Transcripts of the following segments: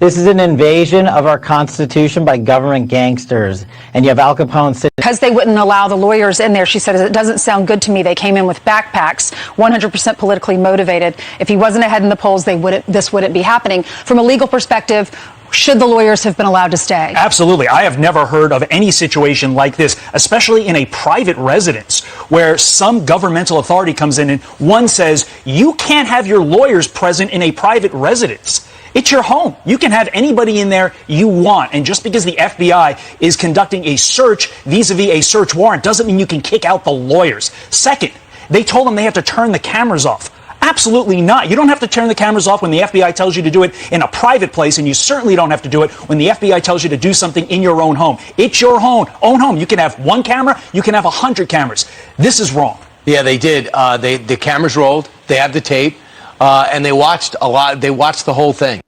This is an invasion of our Constitution by government gangsters. And you have Al Capone sitting. Because they wouldn't allow the lawyers in there, she said, it doesn't sound good to me. They came in with backpacks, 100% politically motivated. If he wasn't ahead in the polls, this wouldn't be happening. From a legal perspective, should the lawyers have been allowed to stay? Absolutely. I have never heard of any situation like this, especially in a private residence where some governmental authority comes in and one says, you can't have your lawyers present in a private residence. It's your home. You can have anybody in there you want. And just because the FBI is conducting a search vis-a-vis a search warrant doesn't mean you can kick out the lawyers. Second, they told them they have to turn the cameras off. Absolutely not. You don't have to turn the cameras off when the FBI tells you to do it in a private place, and you certainly don't have to do it when the FBI tells you to do something in your own home. It's your own home. You can have one camera. You can have 100 cameras. This is wrong. Yeah, they did. The cameras rolled. They have the tape. And they watched a lot. They watched the whole thing.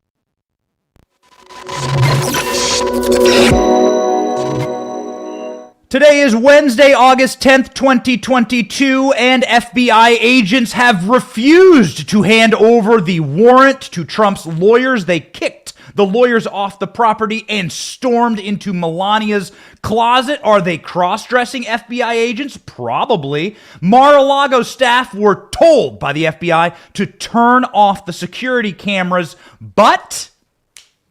Today is Wednesday, August 10th, 2022, and FBI agents have refused to hand over the warrant to Trump's lawyers. They kicked the lawyers off the property and stormed into Melania's closet. Are they cross-dressing FBI agents? Probably. Mar-a-Lago staff were told by the FBI to turn off the security cameras, but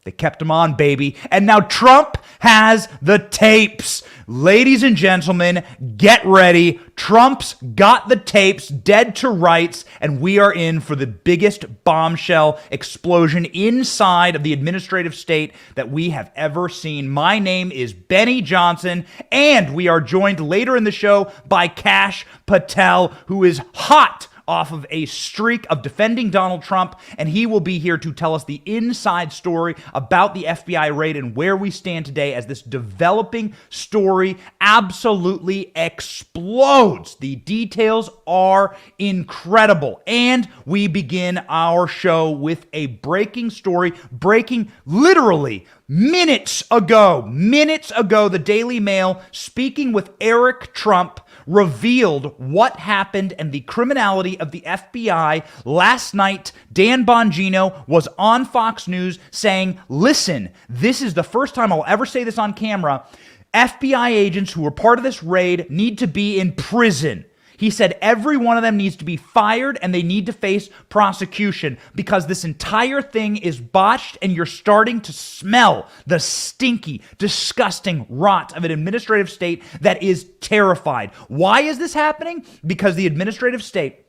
they kept them on, baby. And now Trump has the tapes. Ladies and gentlemen, get ready. Trump's got the tapes, dead to rights, and we are in for the biggest bombshell explosion inside of the administrative state that we have ever seen. My name is Benny Johnson, and we are joined later in the show by Kash Patel, who is hot off of a streak of defending Donald Trump, and he will be here to tell us the inside story about the FBI raid and where we stand today as this developing story absolutely explodes. The details are incredible, and we begin our show with a breaking story, breaking literally minutes ago, the Daily Mail, speaking with Eric Trump, revealed what happened and the criminality of the FBI. Last night, Dan Bongino was on Fox News saying, listen, this is the first time I'll ever say this on camera. FBI agents who were part of this raid need to be in prison. He said every one of them needs to be fired and they need to face prosecution because this entire thing is botched and you're starting to smell the stinky, disgusting rot of an administrative state that is terrified. Why is this happening? Because the administrative state,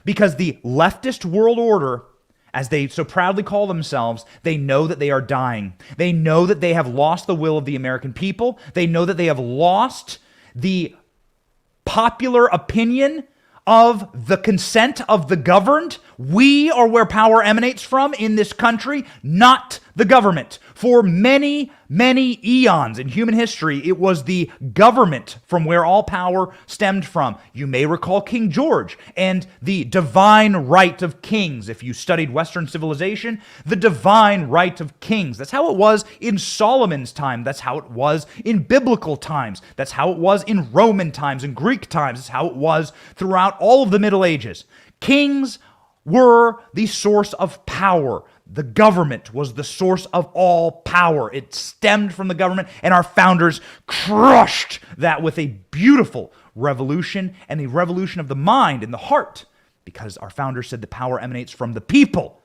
because the leftist world order, as they so proudly call themselves, they know that they are dying. They know that they have lost the will of the American people. They know that they have lost the popular opinion of the consent of the governed. We are where power emanates from in this country, not the government. For many, many eons in human history, it was the government from where all power stemmed from. You may recall King George and the divine right of kings. If you studied Western civilization, the divine right of kings. That's how it was in Solomon's time. That's how it was in biblical times. That's how it was in Roman times and Greek times. That's how it was throughout all of the Middle Ages. Kings were the source of power. The government was the source of all power. It stemmed from the government, and our founders crushed that with a beautiful revolution and a revolution of the mind and the heart, because our founders said the power emanates from the people.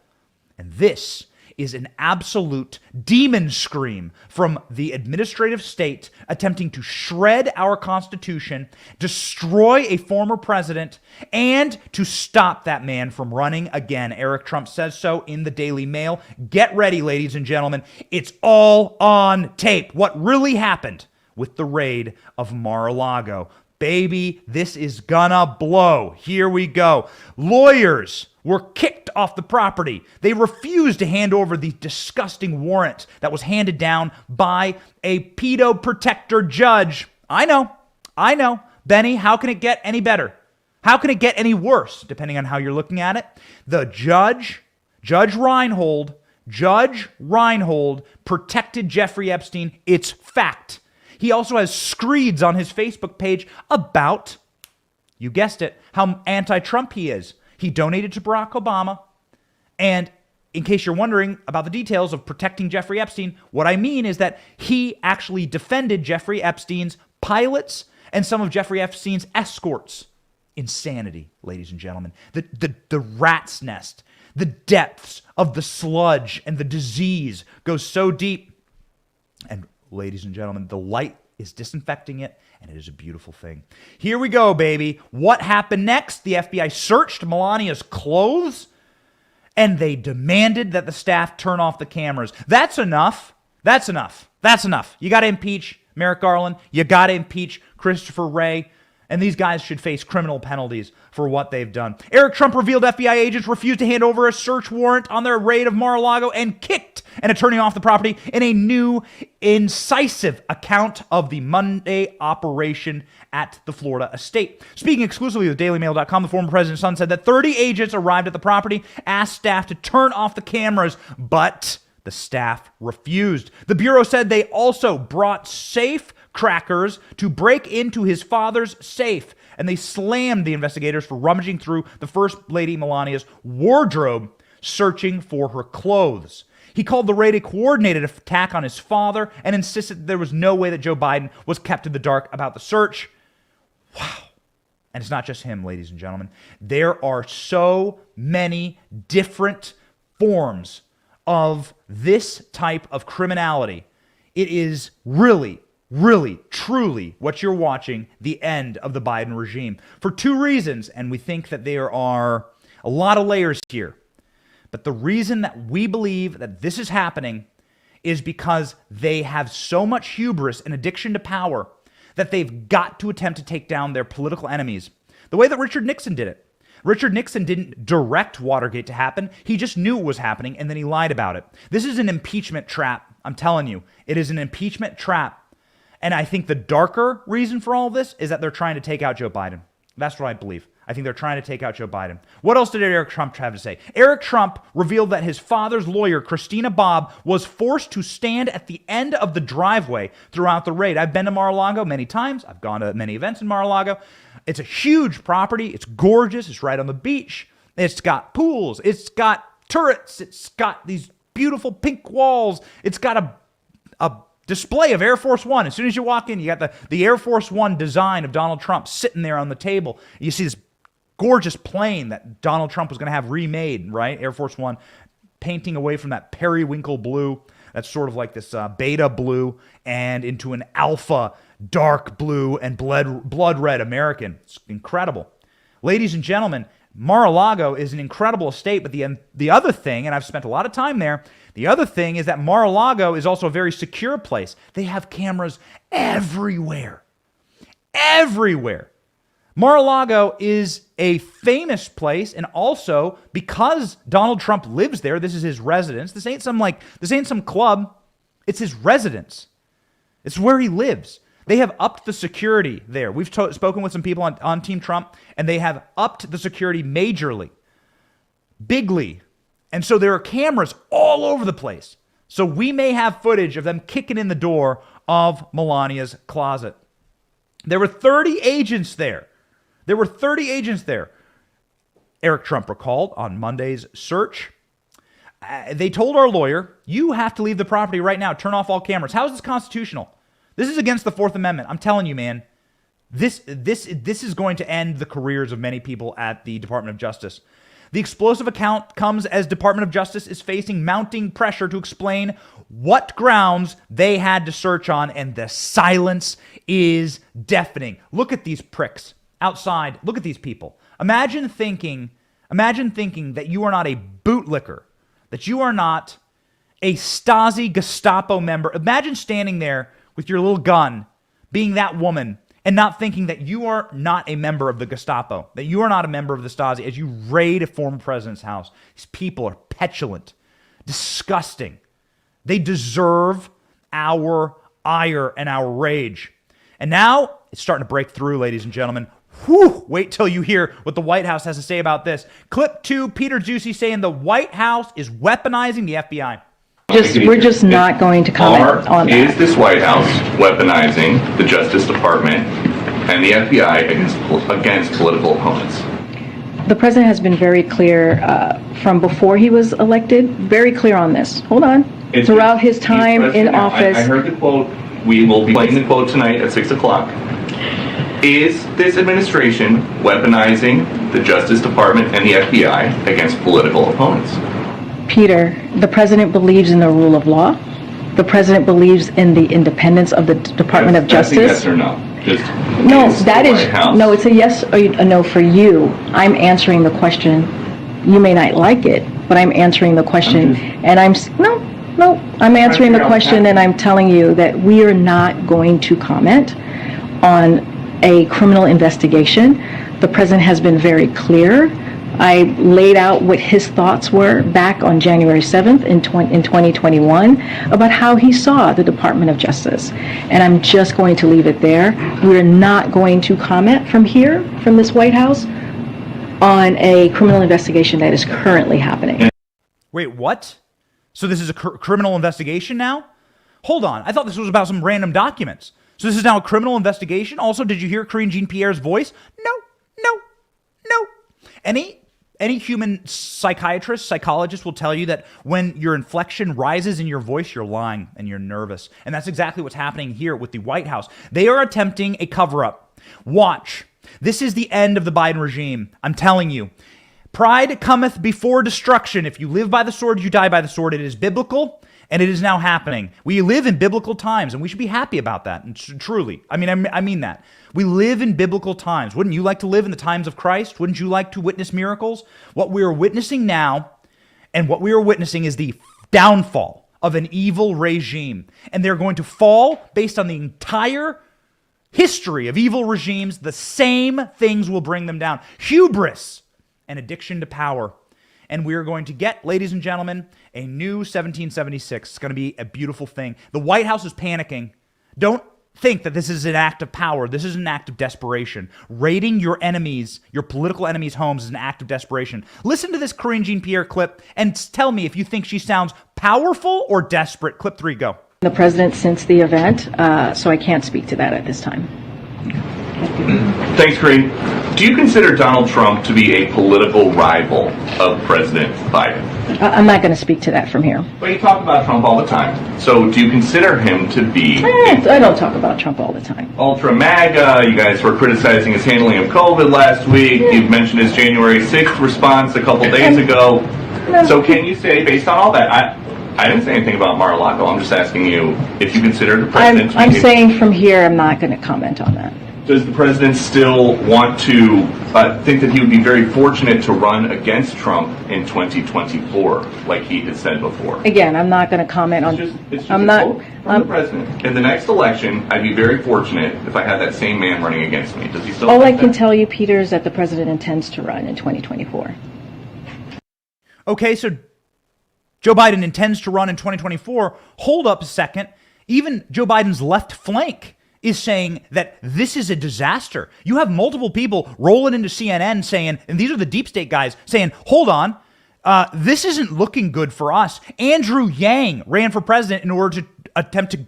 And this is an absolute demon scream from the administrative state attempting to shred our Constitution, destroy a former president, and to stop that man from running again. Eric Trump says so in the Daily Mail. Get ready, ladies and gentlemen. It's all on tape. What really happened with the raid of Mar-a-Lago. Baby, this is gonna blow. Here we go. Lawyers were kicked off the property. They refused to hand over the disgusting warrant that was handed down by a pedo protector judge. I know. Benny, how can it get any better? How can it get any worse, depending on how you're looking at it? The Judge Reinhold, protected Jeffrey Epstein. It's fact. He also has screeds on his Facebook page about, you guessed it, how anti-Trump he is. He donated to Barack Obama, and in case you're wondering about the details of protecting Jeffrey Epstein, what I mean is that he actually defended Jeffrey Epstein's pilots and some of Jeffrey Epstein's escorts. Insanity, ladies and gentlemen. The rat's nest, the depths of the sludge and the disease goes so deep. And ladies and gentlemen, the light is disinfecting it, and it is a beautiful thing. Here we go, baby. What happened next? The FBI searched Melania's clothes, and they demanded that the staff turn off the cameras. That's enough. That's enough. That's enough. You got to impeach Merrick Garland. You got to impeach Christopher Wray. And these guys should face criminal penalties for what they've done. Eric Trump revealed FBI agents refused to hand over a search warrant on their raid of Mar-a-Lago and kicked an attorney off the property in a new, incisive account of the Monday operation at the Florida estate. Speaking exclusively with DailyMail.com, the former president's son said that 30 agents arrived at the property, asked staff to turn off the cameras, but the staff refused. The Bureau said they also brought safe crackers to break into his father's safe, and they slammed the investigators for rummaging through the First Lady Melania's wardrobe, searching for her clothes. He called the raid a coordinated attack on his father and insisted that there was no way that Joe Biden was kept in the dark about the search. Wow. And it's not just him, ladies and gentlemen. There are so many different forms of this type of criminality. It is really, truly what you're watching, the end of the Biden regime. For two reasons, and we think that there are a lot of layers here. But the reason that we believe that this is happening is because they have so much hubris and addiction to power that they've got to attempt to take down their political enemies. The way that Richard Nixon did it. Richard Nixon didn't direct Watergate to happen. He just knew it was happening, and then he lied about it. This is an impeachment trap. I'm telling you, it is an impeachment trap. And I think the darker reason for all this is that they're trying to take out Joe Biden. That's what I believe. I think they're trying to take out Joe Biden. What else did Eric Trump have to say? Eric Trump revealed that his father's lawyer, Christina Bobb, was forced to stand at the end of the driveway throughout the raid. I've been to Mar-a-Lago many times. I've gone to many events in Mar-a-Lago. It's a huge property. It's gorgeous. It's right on the beach. It's got pools. It's got turrets. It's got these beautiful pink walls. It's got a display of Air Force One. As soon as you walk in, you got the Air Force One design of Donald Trump sitting there on the table. You see this gorgeous plane that Donald Trump was going to have remade, right? Air Force One, painting away from that periwinkle blue that's sort of like this beta blue and into an alpha dark blue and blood red American. It's incredible. Ladies and gentlemen, Mar-a-Lago is an incredible estate, but the other thing, and I've spent a lot of time there, the other thing is that Mar-a-Lago is also a very secure place. They have cameras everywhere. Everywhere. Mar-a-Lago is a famous place, and also because Donald Trump lives there, this is his residence. This ain't some club. It's his residence. It's where he lives. They have upped the security there. We've spoken with some people on Team Trump, and they have upped the security majorly, bigly. And so there are cameras all over the place. So we may have footage of them kicking in the door of Melania's closet. There were 30 agents there. Eric Trump recalled on Monday's search. They told our lawyer, you have to leave the property right now. Turn off all cameras. How is this constitutional? This is against the Fourth Amendment. I'm telling you, man. This is going to end the careers of many people at the Department of Justice. The explosive account comes as Department of Justice is facing mounting pressure to explain what grounds they had to search on, and the silence is deafening. Look at these pricks outside. Look at these people. Imagine thinking that you are not a bootlicker, that you are not a Stasi Gestapo member. Imagine standing there with your little gun, being that woman, and not thinking that you are not a member of the Gestapo, that you are not a member of the Stasi as you raid a former president's house. These people are petulant, disgusting. They deserve our ire and our rage. And now it's starting to break through, ladies and gentlemen. Whew, wait till you hear what the White House has to say about this. Clip 2, Peter Doocy saying the White House is weaponizing the FBI. We're just not going to comment on that. Is this White House weaponizing the Justice Department and the FBI against political opponents? The president has been very clear from before he was elected, very clear on this. Hold on. Throughout his time in office. I heard the quote. We will be playing the quote tonight at 6 o'clock. Is this administration weaponizing the Justice Department and the FBI against political opponents? Peter, the president believes in the rule of law. The president believes in the independence of the Department of Justice. That's a yes or no? No, that is, no, it's a yes or a no for you. I'm answering the question. You may not like it, but I'm answering the question. And I'm answering the question, and I'm telling you that we are not going to comment on a criminal investigation. The president has been very clear. I laid out what his thoughts were back on January 7th in 2021 about how he saw the Department of Justice. And I'm just going to leave it there. We're not going to comment from here, from this White House, on a criminal investigation that is currently happening. Wait, what? So this is a criminal investigation now? Hold on. I thought this was about some random documents. So this is now a criminal investigation? Also, did you hear Karine Jean-Pierre's voice? No. Any human psychiatrist, psychologist will tell you that when your inflection rises in your voice, you're lying and you're nervous. And that's exactly what's happening here with the White House. They are attempting a cover-up. Watch. This is the end of the Biden regime. I'm telling you. Pride cometh before destruction. If you live by the sword, you die by the sword. It is biblical, and it is now happening. We live in biblical times, and we should be happy about that. And truly, I mean that. We live in biblical times. Wouldn't you like to live in the times of Christ? Wouldn't you like to witness miracles? What we are witnessing now, and what we are witnessing is the downfall of an evil regime. And they're going to fall based on the entire history of evil regimes. The same things will bring them down. Hubris and addiction to power. And we are going to get, ladies and gentlemen, a new 1776. It's going to be a beautiful thing. The White House is panicking. Don't think that this is an act of power. This is an act of desperation. Raiding your enemies, your political enemies' homes is an act of desperation. Listen to this Karine Jean-Pierre clip and tell me if you think she sounds powerful or desperate. Clip 3, go. The president since the event, so I can't speak to that at this time. Thanks, Karine. Do you consider Donald Trump to be a political rival of President Biden? I'm not going to speak to that from here. But you talk about Trump all the time. So do you consider him to be... I don't talk about Trump all the time. Ultra MAGA, you guys were criticizing his handling of COVID last week. You've mentioned his January 6th response a couple days ago. So can you say, based on all that, I didn't say anything about Mar-a-Lago. I'm just asking you if you consider the president... I'm saying from here, I'm not going to comment on that. Does the president still want to think that he would be very fortunate to run against Trump in 2024, like he has said before? Again, I'm not going to comment on... I'm the president. In the next election, I'd be very fortunate if I had that same man running against me. Does he still... All I can tell you, Peter, is that the president intends to run in 2024. Okay, so Joe Biden intends to run in 2024. Hold up a second. Even Joe Biden's left flank is saying that this is a disaster. You have multiple people rolling into CNN saying, and these are the deep state guys, saying, hold on, this isn't looking good for us. Andrew Yang ran for president in order to attempt to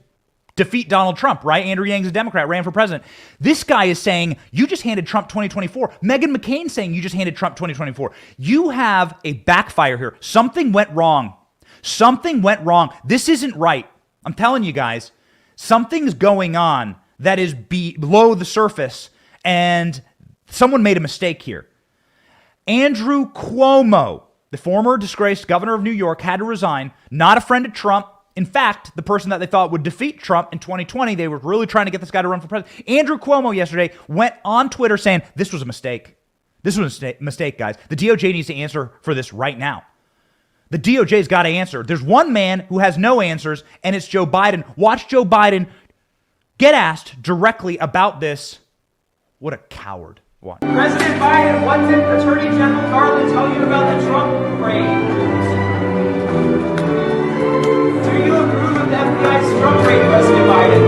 defeat Donald Trump, right? Andrew Yang's a Democrat, ran for president. This guy is saying, you just handed Trump 2024. Meghan McCain saying you just handed Trump 2024. You have a backfire here. Something went wrong. Something went wrong. This isn't right. I'm telling you guys, something's going on that is below the surface, and someone made a mistake here. Andrew Cuomo, the former disgraced governor of New York, had to resign, not a friend of Trump. In fact, the person that they thought would defeat Trump in 2020, they were really trying to get this guy to run for president. Andrew Cuomo yesterday went on Twitter saying, this was a mistake. This was a mistake, guys. The DOJ needs to answer for this right now. The DOJ's got to answer. There's one man who has no answers, and it's Joe Biden. Watch Joe Biden get asked directly about this. What a coward. Watch. President Biden, what did Attorney General Garland tell you about the Trump raid? Do you approve of the FBI's Trump raid, President Biden?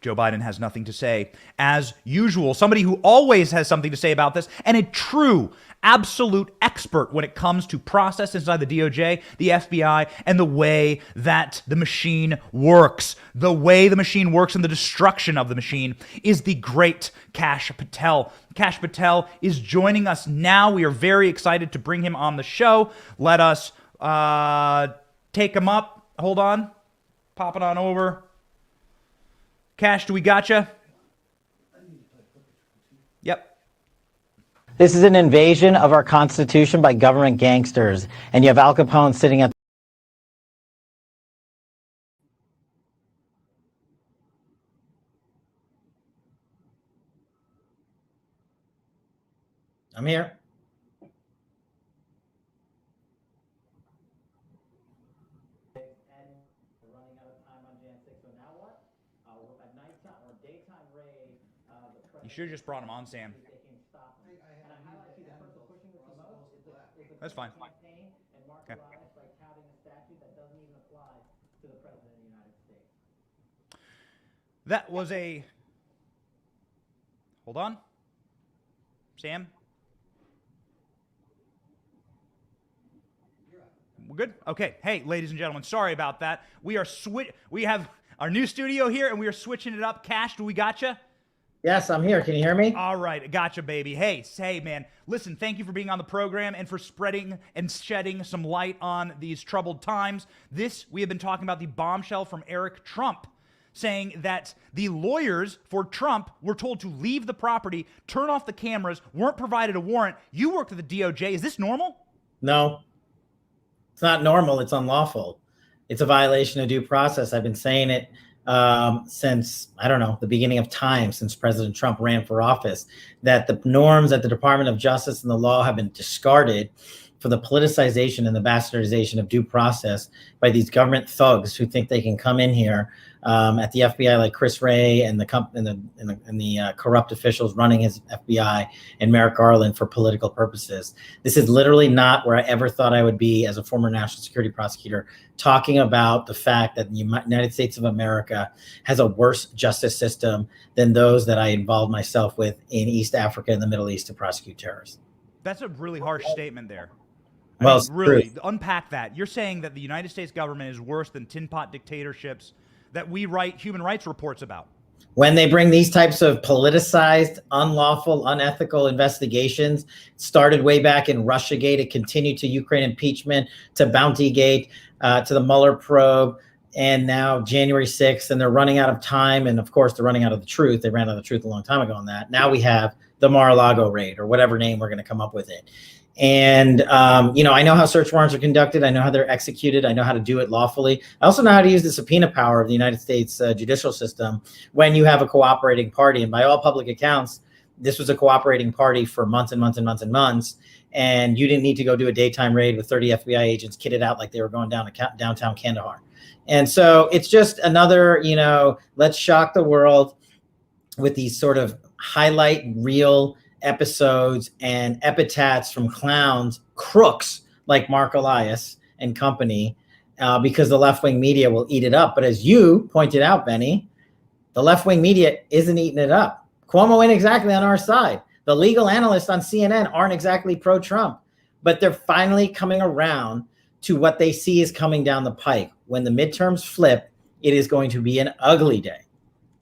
Joe Biden has nothing to say, as usual. Somebody who always has something to say about this, and a true, absolute expert when it comes to process inside the DOJ, the FBI, and the way that the machine works. The way the machine works and the destruction of the machine is the great Kash Patel. Kash Patel is joining us now. We are very excited to bring him on the show. Let us take him up. Hold on. Pop it on over. Kash, do we gotcha? Yep. This is an invasion of our Constitution by government gangsters, and you have Al Capone sitting at I'm here. You should have just brought him on, Sam. That's fine. Okay. That was a... Hold on. Sam? We're good? Okay. Hey, ladies and gentlemen, sorry about that. We have our new studio here, and we are switching it up. Kash, do we gotcha? Yes, I'm here. Can you hear me? All right. Gotcha, baby. Hey, man. Listen, thank you for being on the program and for spreading and shedding some light on these troubled times. We have been talking about the bombshell from Eric Trump, saying that the lawyers for Trump were told to leave the property, turn off the cameras, weren't provided a warrant. You worked at the DOJ. Is this normal? No. It's not normal. It's unlawful. It's a violation of due process. I've been saying it since, I don't know, the beginning of time, since President Trump ran for office, that the norms at the Department of Justice and the law have been discarded for the politicization and the bastardization of due process by these government thugs who think they can come in here at the FBI, like Chris Wray and the corrupt officials running his FBI and Merrick Garland for political purposes. This is literally not where I ever thought I would be as a former national security prosecutor, talking about the fact that the United States of America has a worse justice system than those that I involved myself with in East Africa and the Middle East to prosecute terrorists. That's a really harsh statement there. Well, really, unpack that. You're saying that the United States government is worse than tin pot dictatorships that we write human rights reports about. When they bring these types of politicized, unlawful, unethical investigations, started way back in Russiagate, it continued to Ukraine impeachment, to Bountygate, to the Mueller probe, and now January 6th, and they're running out of time. And of course, they're running out of the truth. They ran out of the truth a long time ago on that. Now we have the Mar-a-Lago raid, or whatever name we're going to come up with it. And, I know how search warrants are conducted. I know how they're executed. I know how to do it lawfully. I also know how to use the subpoena power of the United States judicial system when you have a cooperating party. And by all public accounts, this was a cooperating party for months and months and months and months. And you didn't need to go do a daytime raid with 30 FBI agents kitted out like they were going down to downtown Kandahar. And so it's just another, let's shock the world with these sort of highlight reel episodes and epithets from clowns, crooks like Mark Elias and company, because the left-wing media will eat it up. But as you pointed out, Benny, the left-wing media isn't eating it up. Cuomo ain't exactly on our side. The legal analysts on CNN aren't exactly pro-Trump, but they're finally coming around to what they see is coming down the pike. When the midterms flip, it is going to be an ugly day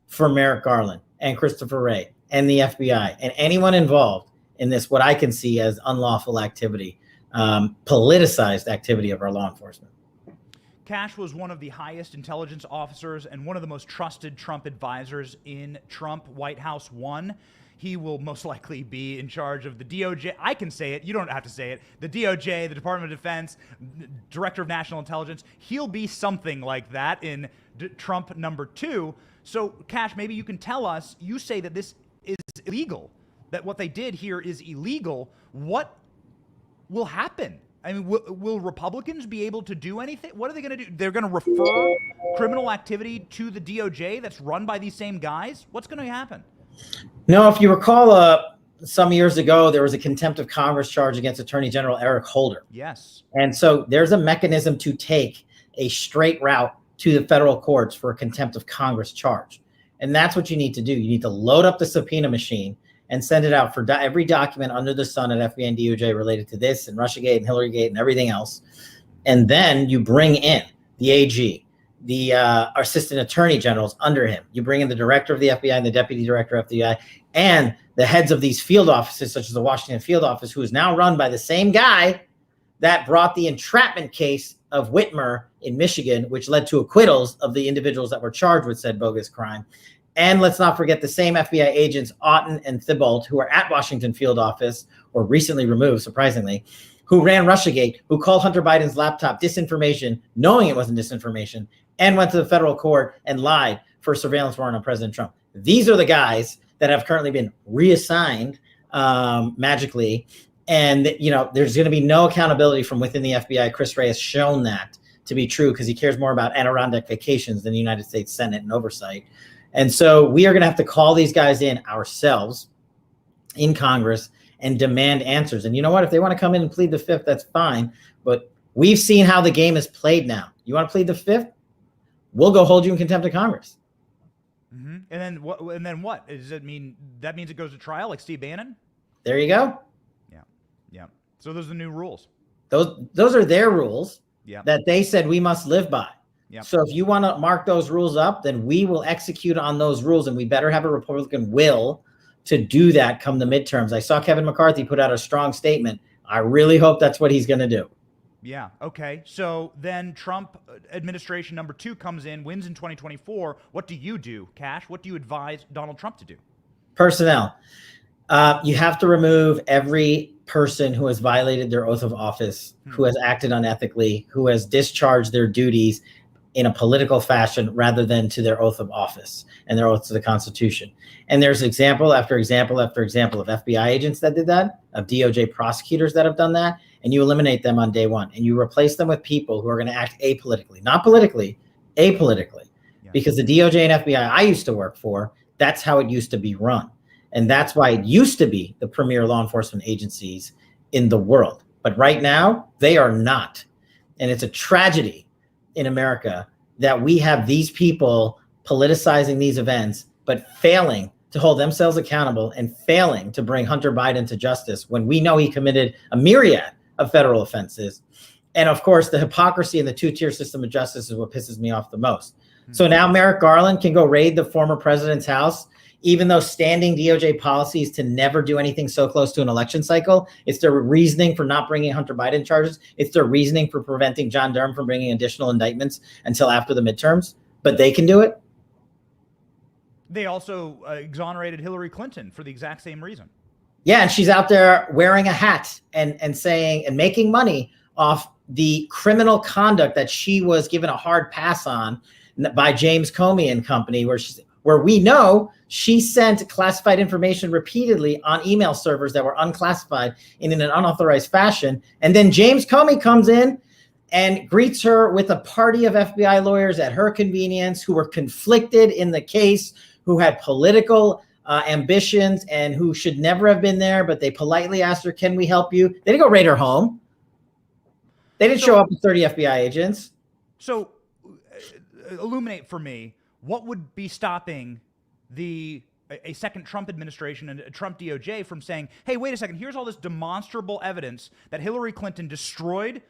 for Merrick Garland and Christopher Wray and the FBI and anyone involved in this, what I can see as unlawful activity, politicized activity of our law enforcement. Kash was one of the highest intelligence officers and one of the most trusted Trump advisors in Trump White House 1. He will most likely be in charge of the DOJ. I can say it. You don't have to say it. The DOJ, the Department of Defense, Director of National Intelligence. He'll be something like that in Trump number 2. So, Kash, maybe you can tell us, you say that this is illegal, that what they did here is illegal. What will happen? I mean, will Republicans be able to do anything? What are they going to do? They're going to refer criminal activity to the DOJ that's run by these same guys? What's going to happen? No, if you recall, some years ago, there was a contempt of Congress charge against Attorney General Eric Holder. Yes. And so there's a mechanism to take a straight route to the federal courts for a contempt of Congress charge. And that's what you need to do. You need to load up the subpoena machine and send it out for every document under the sun at FBI and DOJ related to this and Russiagate and Hillarygate and everything else. And then you bring in the AG, the assistant attorney generals under him. You bring in the director of the FBI and the deputy director of the FBI and the heads of these field offices, such as the Washington field office, who is now run by the same guy that brought the entrapment case of Whitmer in Michigan, which led to acquittals of the individuals that were charged with said bogus crime. And let's not forget the same FBI agents, Otten and Thibault, who are at Washington field office, or recently removed, surprisingly, who ran Russiagate, who called Hunter Biden's laptop disinformation, knowing it wasn't disinformation, and went to the federal court and lied for a surveillance warrant on President Trump. These are the guys that have currently been reassigned magically. And, there's going to be no accountability from within the FBI. Chris Wray has shown that to be true because he cares more about Adirondack vacations than the United States Senate and oversight. And so we are going to have to call these guys in ourselves in Congress and demand answers. And you know what? If they want to come in and plead the fifth, that's fine. But we've seen how the game is played now. You want to plead the fifth? We'll go hold you in contempt of Congress. Mm-hmm. And then what? And then what? Does it mean that means it goes to trial, like Steve Bannon? There you go. Yeah. So those are the new rules. Those are their rules that they said we must live by. Yep. So if you want to mark those rules up, then we will execute on those rules, and we better have a Republican will to do that come the midterms. I saw Kevin McCarthy put out a strong statement. I really hope that's what he's going to do. Yeah. Okay. So then Trump administration number 2 comes in, wins in 2024. What do you do, Cash? What do you advise Donald Trump to do? Personnel. You have to remove every person who has violated their oath of office, who has acted unethically, who has discharged their duties in a political fashion rather than to their oath of office and their oath to the Constitution. And there's example after example after example of FBI agents that did that, of DOJ prosecutors that have done that, and you eliminate them on day one and you replace them with people who are going to act apolitically, not politically, apolitically. Because the DOJ and FBI I used to work for, that's how it used to be run. And that's why it used to be the premier law enforcement agencies in the world. But right now, they are not. And it's a tragedy in America that we have these people politicizing these events, but failing to hold themselves accountable and failing to bring Hunter Biden to justice when we know he committed a myriad of federal offenses. And of course, the hypocrisy in the two-tier system of justice is what pisses me off the most. So now Merrick Garland can go raid the former president's house, even though standing DOJ policy is to never do anything so close to an election cycle. It's their reasoning for not bringing Hunter Biden charges. It's their reasoning for preventing John Durham from bringing additional indictments until after the midterms. But they can do it. They also exonerated Hillary Clinton for the exact same reason. Yeah, and she's out there wearing a hat and saying and making money off the criminal conduct that she was given a hard pass on by James Comey and company, where we know she sent classified information repeatedly on email servers that were unclassified in an unauthorized fashion. And then James Comey comes in and greets her with a party of FBI lawyers at her convenience who were conflicted in the case, who had political ambitions and who should never have been there, but they politely asked her, can we help you? They didn't go raid her home. They didn't show up with 30 FBI agents. So illuminate for me, what would be stopping a second Trump administration and a Trump DOJ from saying, hey, wait a second, here's all this demonstrable evidence that Hillary Clinton destroyed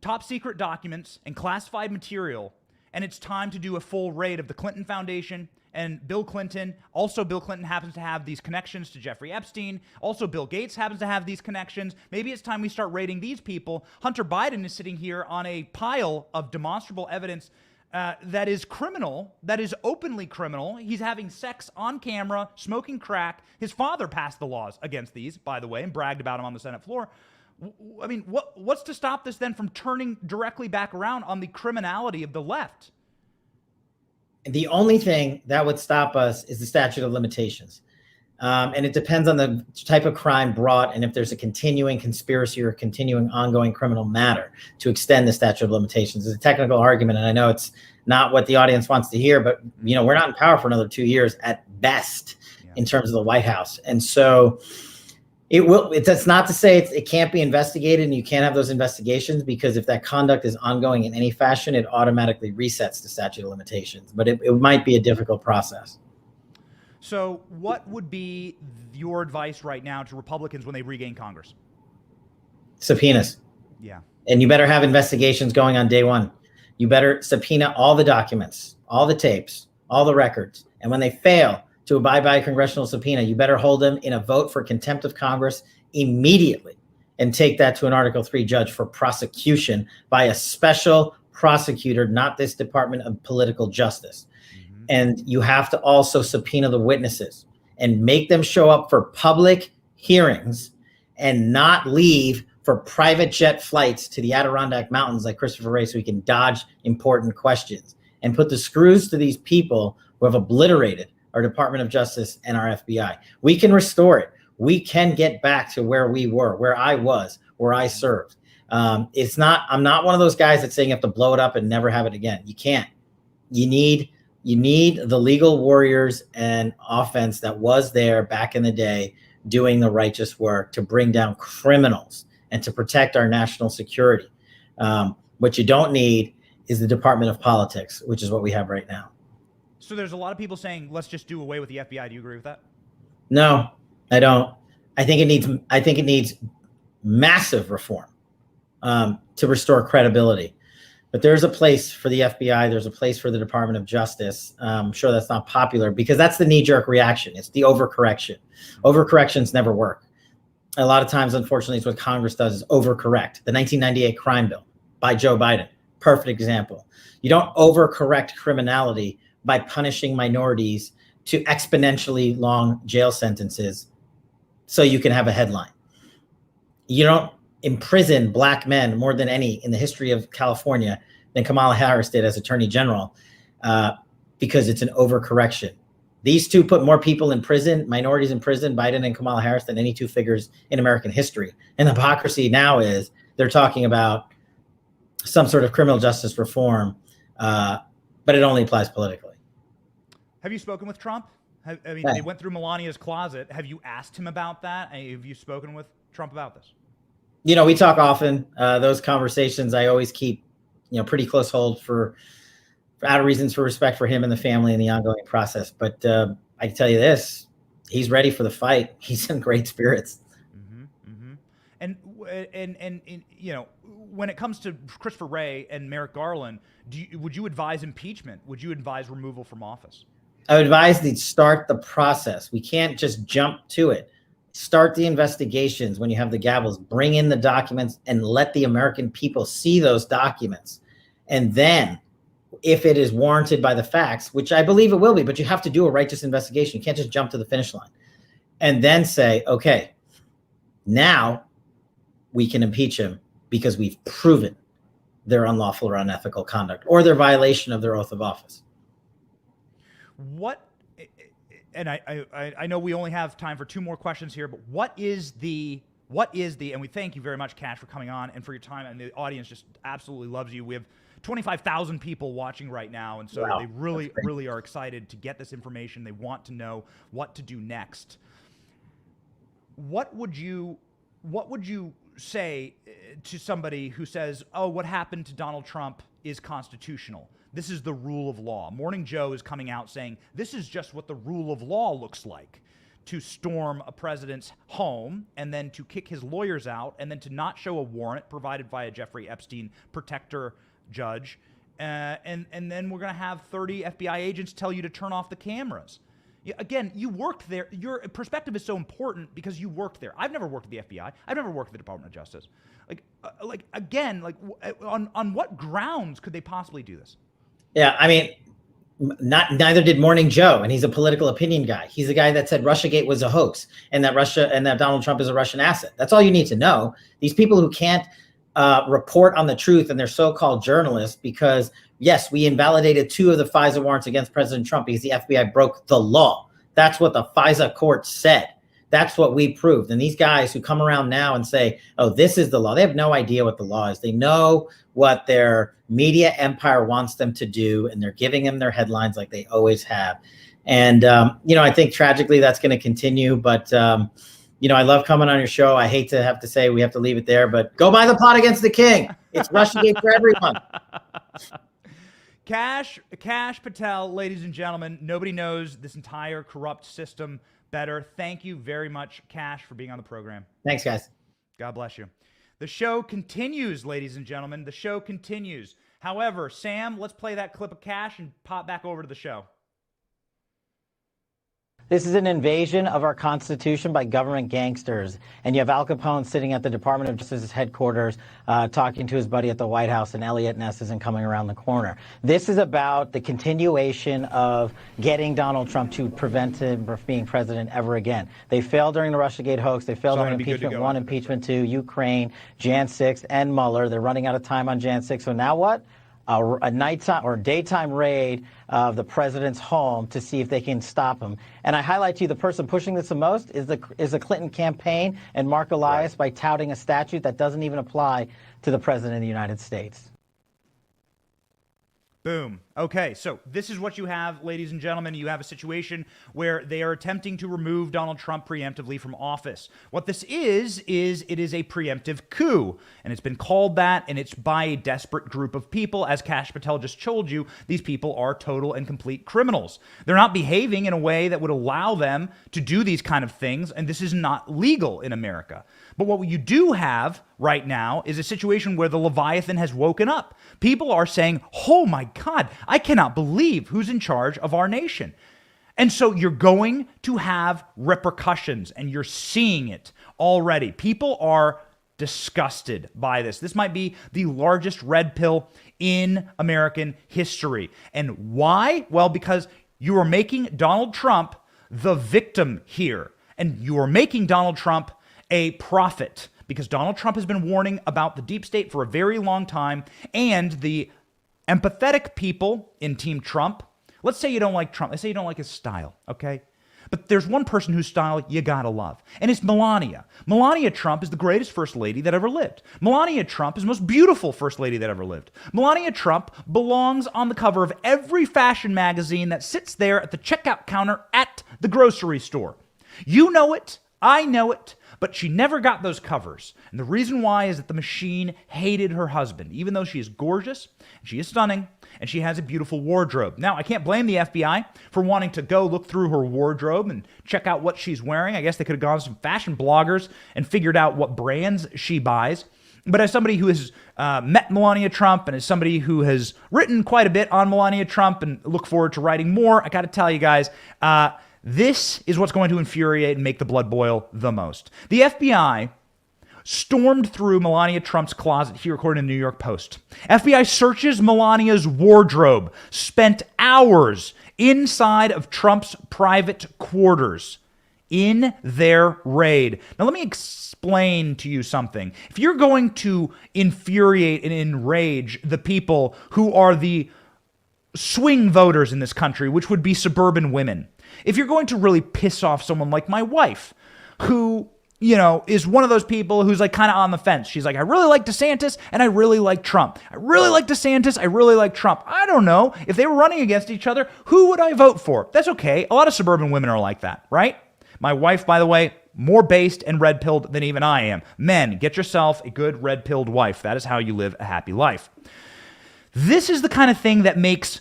top secret documents and classified material, and it's time to do a full raid of the Clinton Foundation and Bill Clinton. Also, Bill Clinton happens to have these connections to Jeffrey Epstein. Also, Bill Gates happens to have these connections. Maybe it's time we start raiding these people. Hunter Biden is sitting here on a pile of demonstrable evidence that is criminal, that is openly criminal. He's having sex on camera, smoking crack. His father passed the laws against these, by the way, and bragged about them on the Senate floor. I mean, what's to stop this then from turning directly back around on the criminality of the left? The only thing that would stop us is the statute of limitations. And it depends on the type of crime brought and if there's a continuing conspiracy or a continuing ongoing criminal matter to extend the statute of limitations. It's a technical argument, and I know it's not what the audience wants to hear, but we're not in power for another 2 years at best in terms of the White House. And so It will. That's not to say it can't be investigated and you can't have those investigations, because if that conduct is ongoing in any fashion, it automatically resets the statute of limitations. But it might be a difficult process. So what would be your advice right now to Republicans when they regain Congress? Subpoenas. Yeah. And you better have investigations going on day one. You better subpoena all the documents, all the tapes, all the records. And when they fail to abide by a congressional subpoena, you better hold them in a vote for contempt of Congress immediately and take that to an Article 3 judge for prosecution by a special prosecutor, not this Department of Political Justice. Mm-hmm. And you have to also subpoena the witnesses and make them show up for public hearings and not leave for private jet flights to the Adirondack Mountains like Christopher Wray so he can dodge important questions, and put the screws to these people who have obliterated our Department of Justice and our FBI. We can restore it. We can get back to where we were, where I was, where I served. I'm not one of those guys that's saying you have to blow it up and never have it again. You can't. You need the legal warriors and offense that was there back in the day doing the righteous work to bring down criminals and to protect our national security. What you don't need is the Department of Politics, which is what we have right now. So there's a lot of people saying, let's just do away with the FBI. Do you agree with that? No, I don't. I think it needs massive reform to restore credibility. But there's a place for the FBI. There's a place for the Department of Justice. I'm sure that's not popular because that's the knee-jerk reaction. It's the overcorrection. Overcorrections never work. A lot of times, unfortunately, it's what Congress does is overcorrect. The 1998 crime bill by Joe Biden, perfect example. You don't overcorrect criminality by punishing minorities to exponentially long jail sentences so you can have a headline. You don't imprison black men more than any in the history of California than Kamala Harris did as Attorney General because it's an overcorrection. These two put more people in prison, minorities in prison, Biden and Kamala Harris, than any two figures in American history. And the hypocrisy now is they're talking about some sort of criminal justice reform, but it only applies politically. Have you spoken with Trump? They went through Melania's closet. Have you asked him about that? Have you spoken with Trump about this? You know, we talk often. Those conversations I always keep, pretty close hold for out of reasons for respect for him and the family and the ongoing process. But I can tell you this, he's ready for the fight. He's in great spirits. Mm-hmm, mm-hmm. And when it comes to Christopher Wray and Merrick Garland, would you advise impeachment? Would you advise removal from office? I would advise to start the process. We can't just jump to it. Start the investigations when you have the gavels. Bring in the documents and let the American people see those documents. And then, if it is warranted by the facts, which I believe it will be, but you have to do a righteous investigation. You can't just jump to the finish line. And then say, okay, now we can impeach him because we've proven their unlawful or unethical conduct or their violation of their oath of office. And I know we only have time for two more questions here, but what is the, and we thank you very much, Cash, for coming on and for your time, and the audience just absolutely loves you. We have 25,000 people watching right now, and so wow, they really are excited to get this information. They want to know what to do next. What would you say to somebody who says, oh, what happened to Donald Trump is constitutional? This is the rule of law. Morning Joe is coming out saying this is just what the rule of law looks like, to storm a president's home and then to kick his lawyers out and then to not show a warrant provided by a Jeffrey Epstein protector judge. And then we're going to have 30 FBI agents tell you to turn off the cameras. Again, you worked there. Your perspective is so important because you worked there. I've never worked at the FBI. I've never worked at the Department of Justice. On what grounds could they possibly do this? Yeah, I mean, neither did Morning Joe, and he's a political opinion guy. He's the guy that said Russiagate was a hoax and that Donald Trump is a Russian asset. That's all you need to know. These people who can't report on the truth and they're so-called journalists because, yes, we invalidated 2 of the FISA warrants against President Trump because the FBI broke the law. That's what the FISA court said. That's what we proved. And these guys who come around now and say, oh, this is the law, they have no idea what the law is. They know what their media empire wants them to do, and they're giving them their headlines like they always have. And, I think tragically that's going to continue. But, I love coming on your show. I hate to have to say we have to leave it there, but go buy the pot against the king. It's Russiagate for everyone. Kash Patel, ladies and gentlemen, nobody knows this entire corrupt system better. Thank you very much, Kash, for being on the program. Thanks, guys. God bless you. The show continues, ladies and gentlemen. The show continues. However, Sam, let's play that clip of Kash and pop back over to the show. This is an invasion of our Constitution by government gangsters. And you have Al Capone sitting at the Department of Justice's headquarters talking to his buddy at the White House, and Elliot Ness isn't coming around the corner. This is about the continuation of getting Donald Trump to prevent him from being president ever again. They failed during the Russiagate hoax. They failed during impeachment 1, impeachment 2, Ukraine, Jan 6, and Mueller. They're running out of time on Jan 6. So now what? A nighttime or daytime raid of the president's home to see if they can stop him. And I highlight to you the person pushing this the most is the Clinton campaign and Mark Elias by touting a statute that doesn't even apply to the president of the United States. Boom. Okay, so this is what you have, ladies and gentlemen. You have a situation where they are attempting to remove Donald Trump preemptively from office. What this is it is a preemptive coup, and it's been called that, and it's by a desperate group of people. As Kash Patel just told you, these people are total and complete criminals. They're not behaving in a way that would allow them to do these kind of things, and this is not legal in America. But what you do have right now is a situation where the Leviathan has woken up. People are saying, oh my God, I cannot believe who's in charge of our nation. And so you're going to have repercussions, and you're seeing it already. People are disgusted by this. This might be the largest red pill in American history. And why? Well, because you are making Donald Trump the victim here. And you are making Donald Trump a prophet, because Donald Trump has been warning about the deep state for a very long time, and the empathetic people in Team Trump, let's say you don't like Trump, let's say you don't like his style, okay? But there's one person whose style you gotta love, and it's Melania. Melania Trump is the greatest first lady that ever lived. Melania Trump is the most beautiful first lady that ever lived. Melania Trump belongs on the cover of every fashion magazine that sits there at the checkout counter at the grocery store. You know it, I know it, but she never got those covers. And the reason why is that the machine hated her husband, even though she is gorgeous, she is stunning, and she has a beautiful wardrobe. Now, I can't blame the FBI for wanting to go look through her wardrobe and check out what she's wearing. I guess they could have gone to some fashion bloggers and figured out what brands she buys. But as somebody who has met Melania Trump, and as somebody who has written quite a bit on Melania Trump and look forward to writing more, I got to tell you guys, this is what's going to infuriate and make the blood boil the most. The FBI stormed through Melania Trump's closet here, according to the New York Post. FBI searches Melania's wardrobe, spent hours inside of Trump's private quarters in their raid. Now, let me explain to you something. If you're going to infuriate and enrage the people who are the swing voters in this country, which would be suburban women, if you're going to really piss off someone like my wife, who, is one of those people who's like kind of on the fence. She's like, I really like DeSantis and I really like Trump. I really like DeSantis. I really like Trump. I don't know. If they were running against each other, who would I vote for? That's okay. A lot of suburban women are like that, right? My wife, by the way, more based and red-pilled than even I am. Men, get yourself a good red-pilled wife. That is how you live a happy life. This is the kind of thing that makes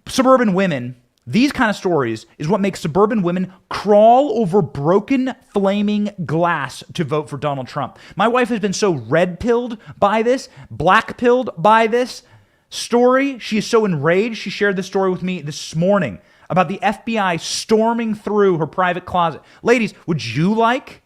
suburban women, these kind of stories, is what makes suburban women crawl over broken, flaming glass to vote for Donald Trump. My wife has been so red-pilled by this, black-pilled by this story. She is so enraged. She shared this story with me this morning about the FBI storming through her private closet. Ladies, would you like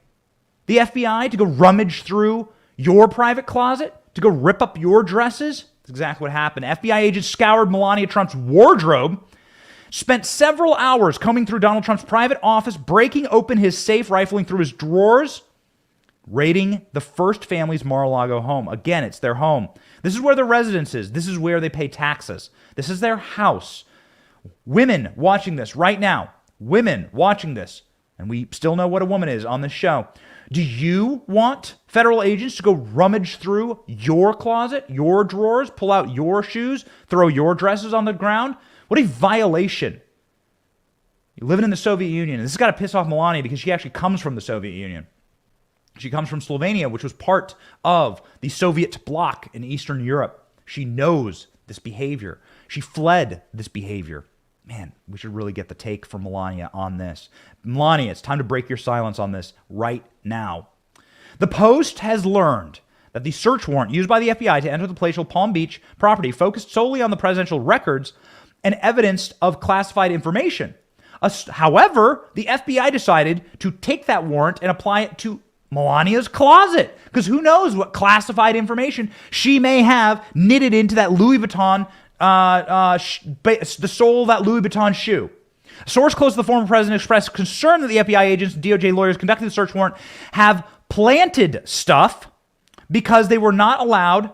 the FBI to go rummage through your private closet, to go rip up your dresses? That's exactly what happened. FBI agents scoured Melania Trump's wardrobe, spent several hours combing through Donald Trump's private office, breaking open his safe, rifling through his drawers, raiding the first family's Mar-a-Lago home. Again, it's their home. This is where their residence is. This is where they pay taxes. This is their house. Women watching this right now, women watching this, and we still know what a woman is on this show. Do you want federal agents to go rummage through your closet, your drawers, pull out your shoes, throw your dresses on the ground? What a violation. You're living in the Soviet Union. This has got to piss off Melania because she actually comes from the Soviet Union. She comes from Slovenia, which was part of the Soviet bloc in Eastern Europe. She knows this behavior. She fled this behavior. Man, we should really get the take from Melania on this. Melania, it's time to break your silence on this right now. The Post has learned that the search warrant used by the FBI to enter the palatial Palm Beach property focused solely on the presidential records and evidence of classified information. However, the FBI decided to take that warrant and apply it to Melania's closet, because who knows what classified information she may have knitted into that Louis Vuitton, the sole of that Louis Vuitton shoe. A source close to the former president expressed concern that the FBI agents and DOJ lawyers conducting the search warrant have planted stuff because they were not allowed.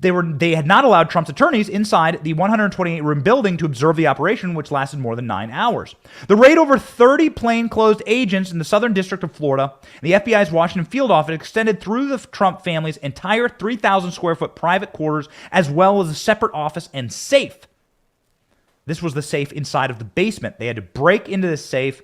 They had not allowed Trump's attorneys inside the 128-room building to observe the operation, which lasted more than 9 hours. The raid over 30 plainclothes agents in the Southern District of Florida and the FBI's Washington field office extended through the Trump family's entire 3,000-square-foot private quarters, as well as a separate office and safe. This was the safe inside of the basement. They had to break into this safe.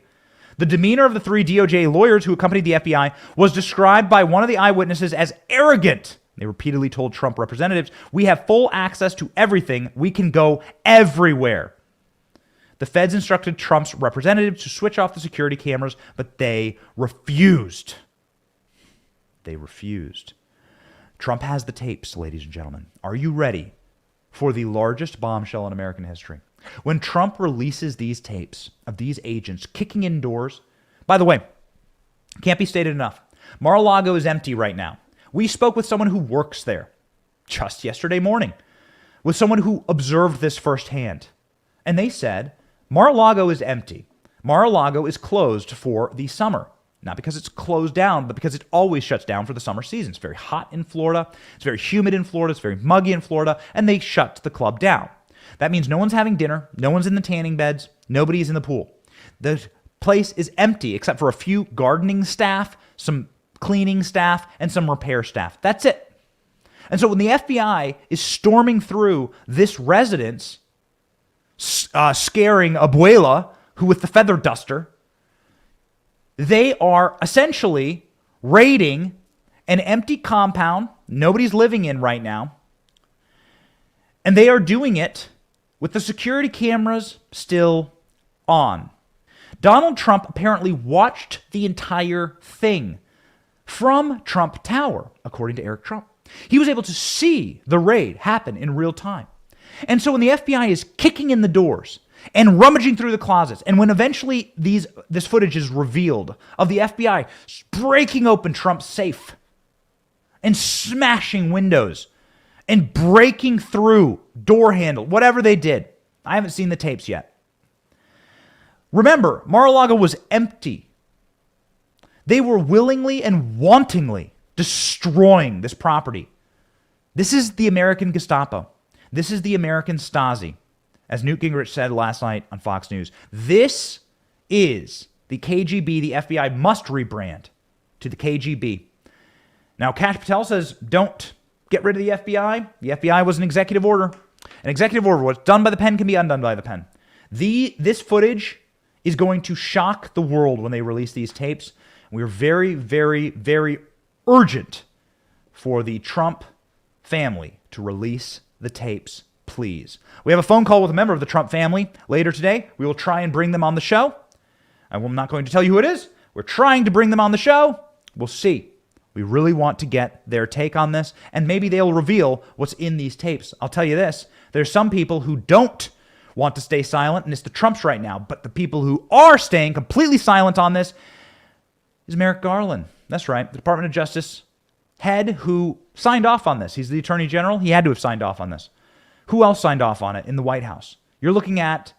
The demeanor of the 3 DOJ lawyers who accompanied the FBI was described by one of the eyewitnesses as arrogant. They repeatedly told Trump representatives, "We have full access to everything. We can go everywhere." The feds instructed Trump's representatives to switch off the security cameras, but they refused. They refused. Trump has the tapes, ladies and gentlemen. Are you ready for the largest bombshell in American history? When Trump releases these tapes of these agents kicking in doors, by the way, can't be stated enough, Mar-a-Lago is empty right now. We spoke with someone who works there just yesterday morning, with someone who observed this firsthand. And they said, Mar-a-Lago is empty. Mar-a-Lago is closed for the summer. Not because it's closed down, but because it always shuts down for the summer season. It's very hot in Florida. It's very humid in Florida. It's very muggy in Florida. And they shut the club down. That means no one's having dinner. No one's in the tanning beds. Nobody's in the pool. The place is empty except for a few gardening staff, some cleaning staff, and some repair staff. That's it. And so when the FBI is storming through this residence, scaring Abuela, who with the feather duster, they are essentially raiding an empty compound nobody's living in right now. And they are doing it with the security cameras still on. Donald Trump apparently watched the entire thing from Trump Tower, according to Eric Trump. He was able to see the raid happen in real time. And so when the FBI is kicking in the doors and rummaging through the closets, and when eventually this footage is revealed of the FBI breaking open Trump's safe and smashing windows and breaking through door handle, whatever they did, I haven't seen the tapes yet. Remember, Mar-a-Lago was empty. They were willingly and wantingly destroying this property. This is the American Gestapo. This is the American Stasi. As Newt Gingrich said last night on Fox News, this is the KGB the FBI must rebrand to the KGB. Now, Kash Patel says, don't get rid of the FBI. The FBI was an executive order. An executive order, what's done by the pen can be undone by the pen. This footage is going to shock the world when they release these tapes. We're very, very, very urgent for the Trump family to release the tapes, please. We have a phone call with a member of the Trump family later today. We will try and bring them on the show. I'm not going to tell you who it is. We're trying to bring them on the show. We'll see. We really want to get their take on this, and maybe they'll reveal what's in these tapes. I'll tell you this. There's some people who don't want to stay silent, and it's the Trumps right now. But the people who are staying completely silent on this is Merrick Garland. That's right, the Department of Justice head who signed off on this. He's the Attorney General. He had to have signed off on this. Who else signed off on it in the White House? You're looking at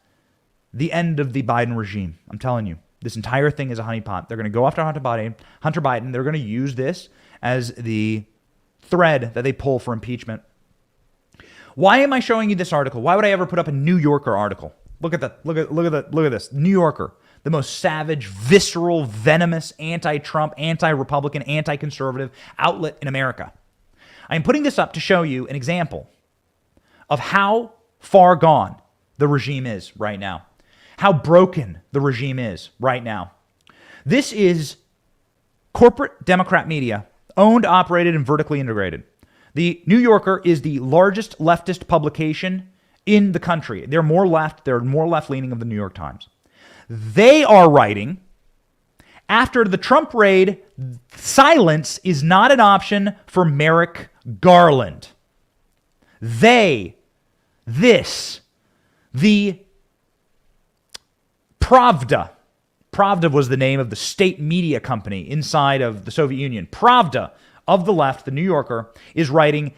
the end of the Biden regime. I'm telling you, this entire thing is a honeypot. They're going to go after Hunter Biden. They're going to use this as the thread that they pull for impeachment. Why am I showing you this article? Why would I ever put up a New Yorker article? Look at that. Look at this. New Yorker, the most savage, visceral, venomous, anti-Trump, anti-Republican, anti-conservative outlet in America. I am putting this up to show you an example of how far gone the regime is right now. how broken the regime is right now. This is corporate Democrat media, owned, operated, and vertically integrated. The New Yorker is the largest leftist publication in the country. They're more left-leaning of the New York Times. They are writing, after the Trump raid, silence is not an option for Merrick Garland. The Pravda was the name of the state media company inside of the Soviet Union. Pravda of the left, the New Yorker, is writing,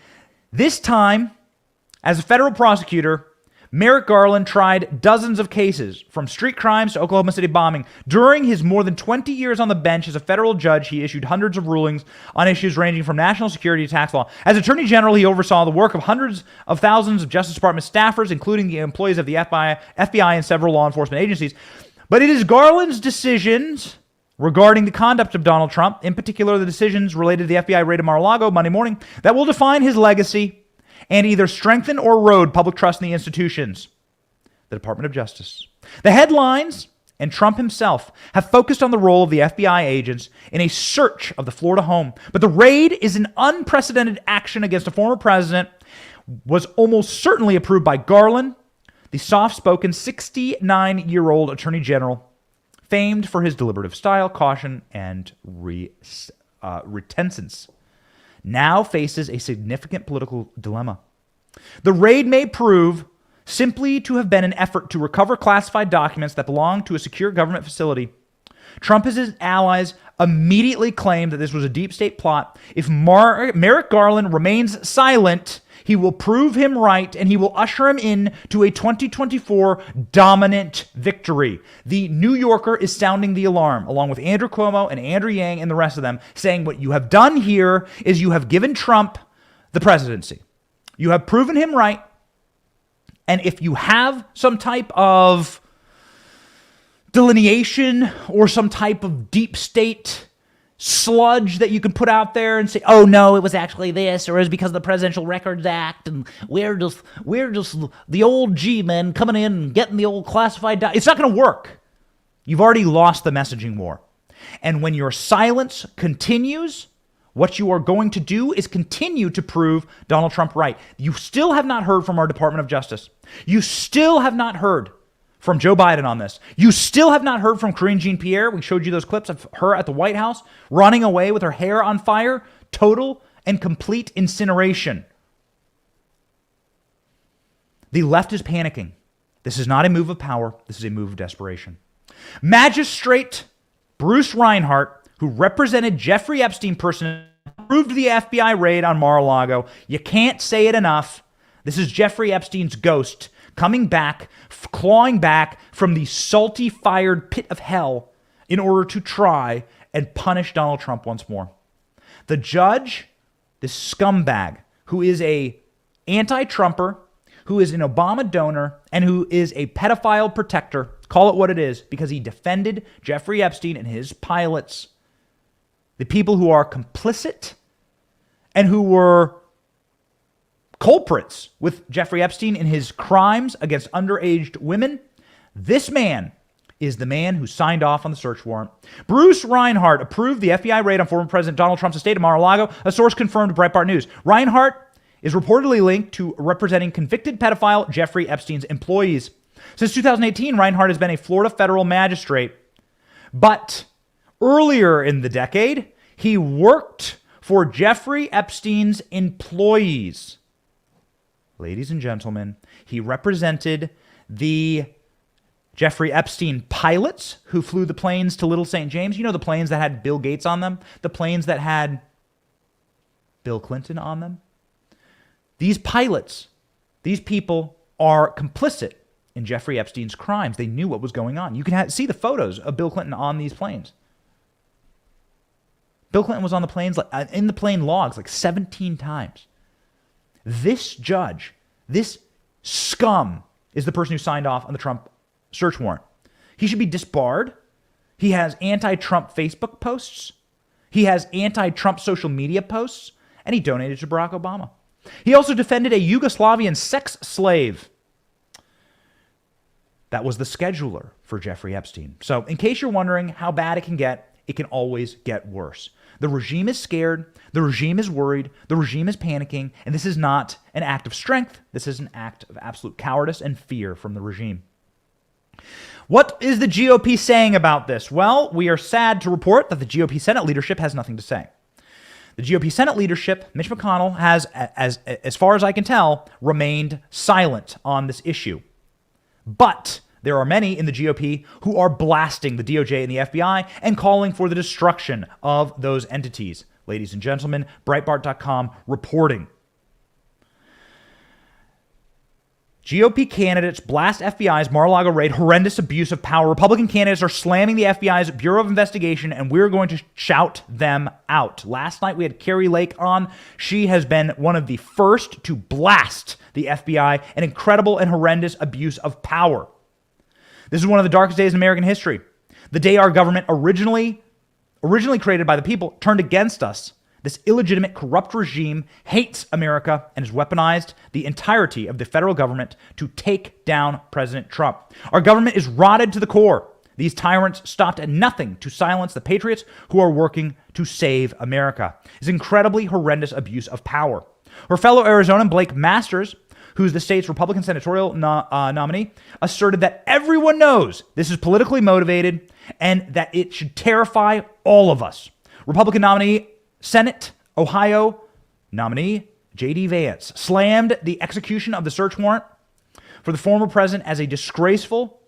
this time, as a federal prosecutor, Merrick Garland tried dozens of cases, from street crimes to Oklahoma City bombing. During his more than 20 years on the bench as a federal judge, he issued hundreds of rulings on issues ranging from national security to tax law. As Attorney General, he oversaw the work of hundreds of thousands of Justice Department staffers, including the employees of the FBI and several law enforcement agencies. But it is Garland's decisions regarding the conduct of Donald Trump, in particular the decisions related to the FBI raid of Mar-a-Lago Monday morning, that will define his legacy and either strengthen or erode public trust in the institutions, the Department of Justice. The headlines and Trump himself have focused on the role of the FBI agents in a search of the Florida home. But the raid is an unprecedented action against a former president, was almost certainly approved by Garland, the soft-spoken 69-year-old Attorney General, famed for his deliberative style, caution, and reticence, now faces a significant political dilemma. The raid may prove simply to have been an effort to recover classified documents that belong to a secure government facility. Trump and his allies immediately claimed that this was a deep state plot. If Merrick Garland remains silent, he will prove him right, and he will usher him in to a 2024 dominant victory. The New Yorker is sounding the alarm, along with Andrew Cuomo and Andrew Yang and the rest of them, saying what you have done here is you have given Trump the presidency. You have proven him right, and if you have some type of delineation or some type of deep state sludge that you can put out there and say, oh no, it was actually this, or it was because of the Presidential Records Act, and we're just the old G-men coming in and getting the old classified it's not going to work. You've already lost the messaging war. And when your silence continues, what you are going to do is continue to prove Donald Trump right. You still have not heard from our Department of Justice. You still have not heard from Joe Biden on this. You still have not heard from Karine Jean-Pierre. We showed you those clips of her at the White House running away with her hair on fire. Total and complete incineration. The left is panicking. This is not a move of power. This is a move of desperation. Magistrate Bruce Reinhart, who represented Jeffrey Epstein personally, approved the FBI raid on Mar-a-Lago. You can't say it enough. This is Jeffrey Epstein's ghost coming back, clawing back from the salty, fired pit of hell in order to try and punish Donald Trump once more. The judge, this scumbag, who is a anti-Trumper, who is an Obama donor, and who is a pedophile protector, call it what it is, because he defended Jeffrey Epstein and his pilots, the people who are complicit and who were culprits with Jeffrey Epstein in his crimes against underage women. This man is the man who signed off on the search warrant. Bruce Reinhart approved the FBI raid on former President Donald Trump's estate of Mar-a-Lago, a source confirmed to Breitbart News. Reinhart is reportedly linked to representing convicted pedophile Jeffrey Epstein's employees. Since 2018, Reinhart has been a Florida federal magistrate. But earlier in the decade, he worked for Jeffrey Epstein's employees. Ladies and gentlemen, he represented the Jeffrey Epstein pilots who flew the planes to Little St. James. You know, the planes that had Bill Gates on them, the planes that had Bill Clinton on them. These pilots, these people are complicit in Jeffrey Epstein's crimes. They knew what was going on. You can see the photos of Bill Clinton on these planes. Bill Clinton was on the planes, in the plane logs, like 17 times. This judge, this scum, is the person who signed off on the Trump search warrant. He should be disbarred. He has anti-Trump Facebook posts. He has anti-Trump social media posts. And he donated to Barack Obama. He also defended a Yugoslavian sex slave. that was the scheduler for Jeffrey Epstein. So in case you're wondering how bad it can always get worse. The regime is scared. The regime is worried. The regime is panicking. And this is not an act of strength. This is an act of absolute cowardice and fear from the regime. What is the GOP saying about this? Well, we are sad to report that the GOP Senate leadership has nothing to say. The GOP Senate leadership, Mitch McConnell, has, as far as I can tell, remained silent on this issue. But there are many in the GOP who are blasting the DOJ and the FBI and calling for the destruction of those entities. Ladies and gentlemen, Breitbart.com reporting. GOP candidates blast FBI's Mar-a-Lago raid, horrendous abuse of power. Republican candidates are slamming the FBI's Bureau of Investigation, and we're going to shout them out. Last night we had Carrie Lake on. She has been one of the first to blast the FBI, an incredible and horrendous abuse of power. This is one of the darkest days in American history. The day our government originally created by the people turned against us. This illegitimate, corrupt regime hates America and has weaponized the entirety of the federal government to take down President Trump. Our government is rotted to the core. These tyrants stopped at nothing to silence the patriots who are working to save America. It's incredibly horrendous abuse of power. Her fellow Arizonan, Blake Masters, who's the state's Republican senatorial nominee, asserted that everyone knows this is politically motivated and that it should terrify all of us. Republican nominee Senate Ohio nominee J.D. Vance slammed the execution of the search warrant for the former president as a disgraceful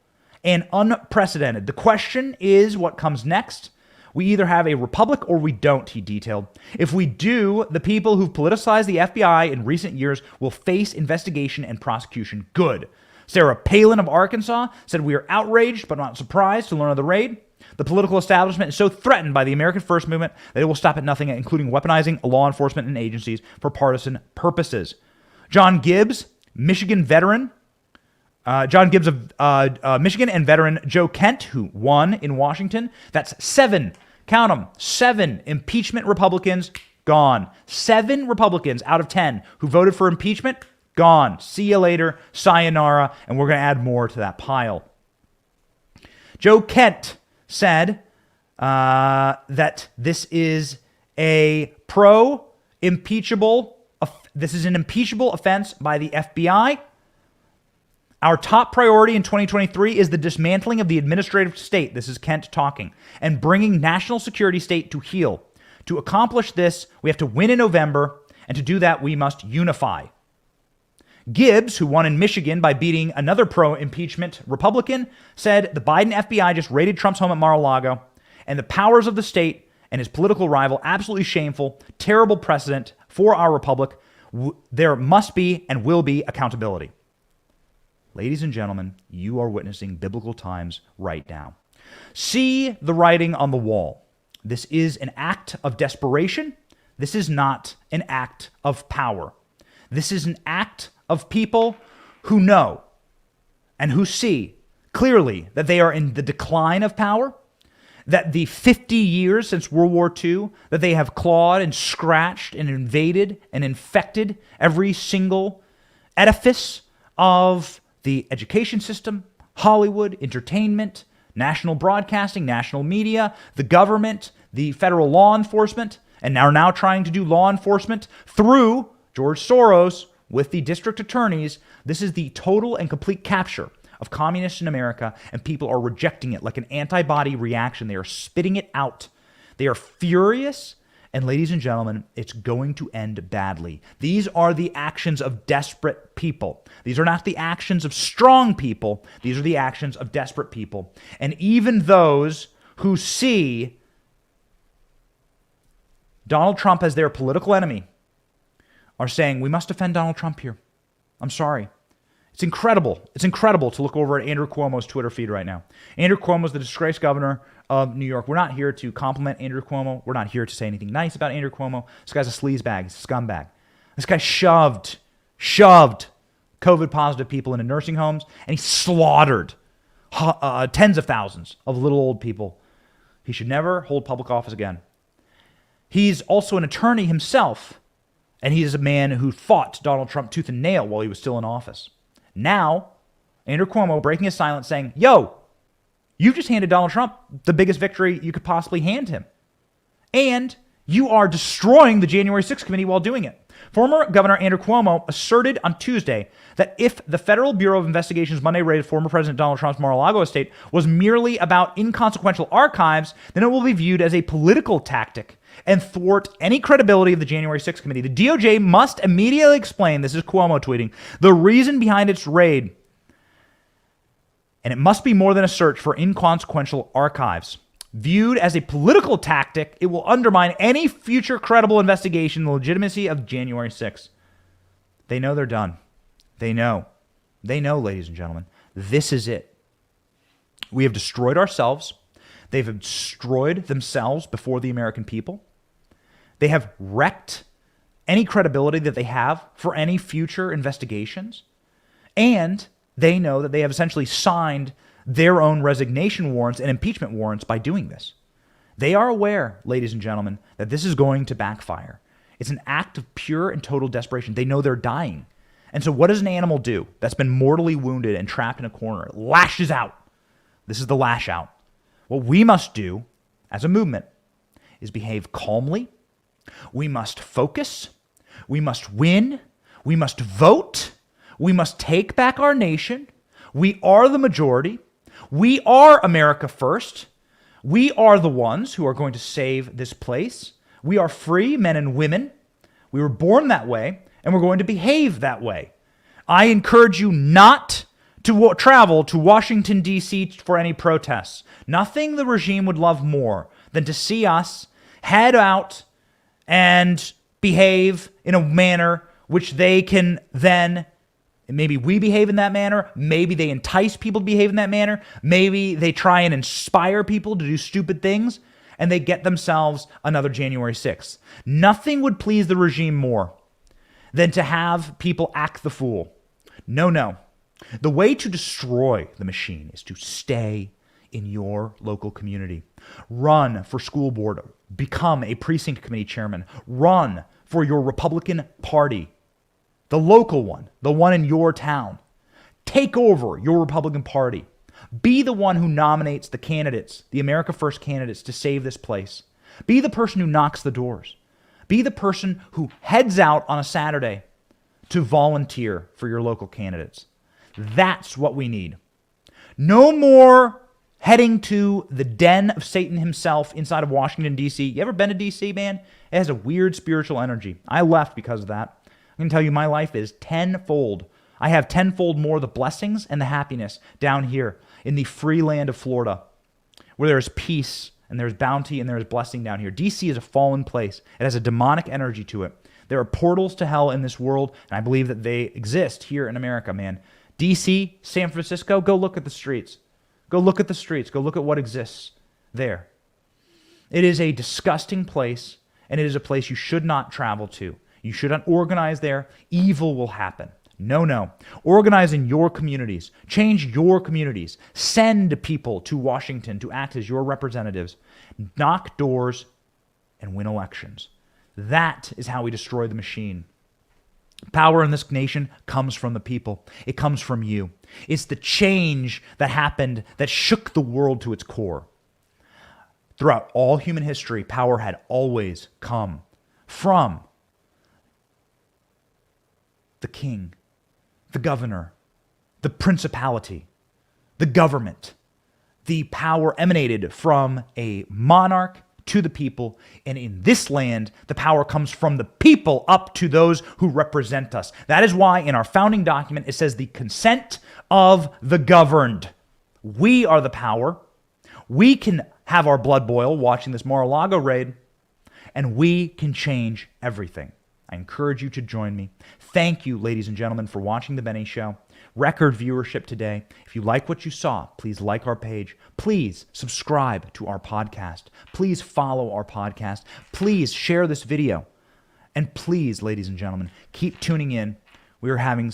and unprecedented. The question is what comes next. We either have a republic or we don't, he detailed. If we do, the people who've politicized the FBI in recent years will face investigation and prosecution. Good. Sarah Palin of Arkansas said, "We are outraged but not surprised to learn of the raid. The political establishment is so threatened by the American First Movement that it will stop at nothing, including weaponizing law enforcement and agencies for partisan purposes." John Gibbs, Michigan veteran, of Michigan, and veteran Joe Kent, who won in Washington. That's 7, count them, 7 impeachment Republicans gone. 7 Republicans out of 10 who voted for impeachment, gone. See you later, sayonara, and we're going to add more to that pile. Joe Kent said that this is an impeachable offense by the FBI. Our top priority in 2023 is the dismantling of the administrative state. This is Kent talking, and bringing national security state to heel. To accomplish this, we have to win in November, and to do that, we must unify. Gibbs, who won in Michigan by beating another pro-impeachment Republican, said the Biden FBI just raided Trump's home at Mar-a-Lago, and the powers of the state and his political rival, absolutely shameful, terrible precedent for our republic. There must be and will be accountability. Ladies and gentlemen, you are witnessing biblical times right now. See the writing on the wall. This is an act of desperation. This is not an act of power. This is an act of people who know and who see clearly that they are in the decline of power, that the 50 years since World War II, that they have clawed and scratched and invaded and infected every single edifice of the education system, Hollywood, entertainment, national broadcasting, national media, the government, the federal law enforcement, and are now trying to do law enforcement through George Soros with the district attorneys. This is the total and complete capture of communists in America, and people are rejecting it like an antibody reaction. They are spitting it out. They are furious, and ladies and gentlemen, it's going to end badly. These are the actions of desperate people. These are not the actions of strong people. These are the actions of desperate people. And even those who see Donald Trump as their political enemy are saying, we must defend Donald Trump here. I'm sorry. It's incredible. It's incredible to look over at Andrew Cuomo's Twitter feed right now. Andrew Cuomo is the disgraced governor of New York. We're not here to compliment Andrew Cuomo. We're not here to say anything nice about Andrew Cuomo. This guy's a sleazebag. He's a scumbag. This guy shoved COVID-positive people into nursing homes, and he slaughtered tens of thousands of little old people. He should never hold public office again. He's also an attorney himself, and he is a man who fought Donald Trump tooth and nail while he was still in office. Now, Andrew Cuomo breaking his silence saying, yo, you just handed Donald Trump the biggest victory you could possibly hand him. And you are destroying the January 6th committee while doing it. Former Governor Andrew Cuomo asserted on Tuesday that if the Federal Bureau of Investigation's Monday raid of former President Donald Trump's Mar-a-Lago estate was merely about inconsequential archives, then it will be viewed as a political tactic and thwart any credibility of the January 6th committee. The DOJ must immediately explain, this is Cuomo tweeting, the reason behind its raid. And it must be more than a search for inconsequential archives. Viewed as a political tactic, it will undermine any future credible investigation, the legitimacy of January 6th. They know they're done. They know. They know, ladies and gentlemen. This is it. We have destroyed ourselves. They've destroyed themselves before the American people. They have wrecked any credibility that they have for any future investigations. And they know that they have essentially signed their own resignation warrants and impeachment warrants by doing this. They are aware, ladies and gentlemen, that this is going to backfire. It's an act of pure and total desperation. They know they're dying. And so what does an animal do that's been mortally wounded and trapped in a corner? It lashes out. This is the lash out. What we must do as a movement is behave calmly. We must focus. We must win. We must vote. We must take back our nation. We are the majority. We are America first. We are the ones who are going to save this place. We are free men and women. We were born that way, and we're going to behave that way. I encourage you not to travel to Washington, D.C. for any protests. Nothing the regime would love more than to see us head out and behave in a manner which they can then, maybe we behave in that manner, maybe they entice people to behave in that manner, maybe they try and inspire people to do stupid things, and they get themselves another January 6th. Nothing would please the regime more than to have people act the fool. No. The way to destroy the machine is to stay in your local community. Run for school board. Become a precinct committee chairman. Run for your Republican Party, the local one, the one in your town. Take over your Republican Party. Be the one who nominates the candidates, the America First candidates, to save this place. Be the person who knocks the doors. Be the person who heads out on a Saturday to volunteer for your local candidates. That's what we need. No more heading to the den of Satan himself inside of Washington, D.C. You ever been to D.C., man? It has a weird spiritual energy. I left because of that. I can tell you my life is tenfold. I have tenfold more the blessings and the happiness down here in the free land of Florida, where there's peace and there's bounty and there's blessing down here. D.C. is a fallen place. It has a demonic energy to it. There are portals to hell in this world, and I believe that they exist here in America, man. D.C., San Francisco, go look at the streets. Go look at the streets. Go look at what exists there. It is a disgusting place, and it is a place you should not travel to. You should not organize there. Evil will happen. No. Organize in your communities. Change your communities. Send people to Washington to act as your representatives. Knock doors and win elections. That is how we destroy the machine. Power in this nation comes from the people. It comes from you. It's the change that happened that shook the world to its core. Throughout all human history, power had always come from the king, the governor, the principality, the government. The power emanated from a monarch to the people, and in this land, the power comes from the people up to those who represent us. That is why in our founding document, it says the consent of the governed. We are the power. We can have our blood boil watching this Mar-a-Lago raid, and we can change everything. I encourage you to join me. Thank you, ladies and gentlemen, for watching The Benny Show. Record viewership today. If you like what you saw, please like our page. Please subscribe to our podcast. Please follow our podcast. Please share this video. And please, ladies and gentlemen, keep tuning in. We are having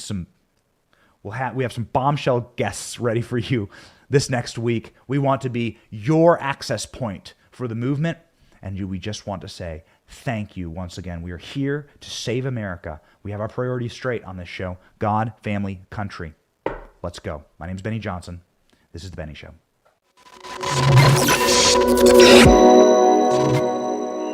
we have some bombshell guests ready for you this next week. We want to be your access point for the movement, and we just want to say thank you once again. We are here to save America. We have our priorities straight on this show: God, family, country. Let's go. My name's Benny Johnson. This is The Benny Show.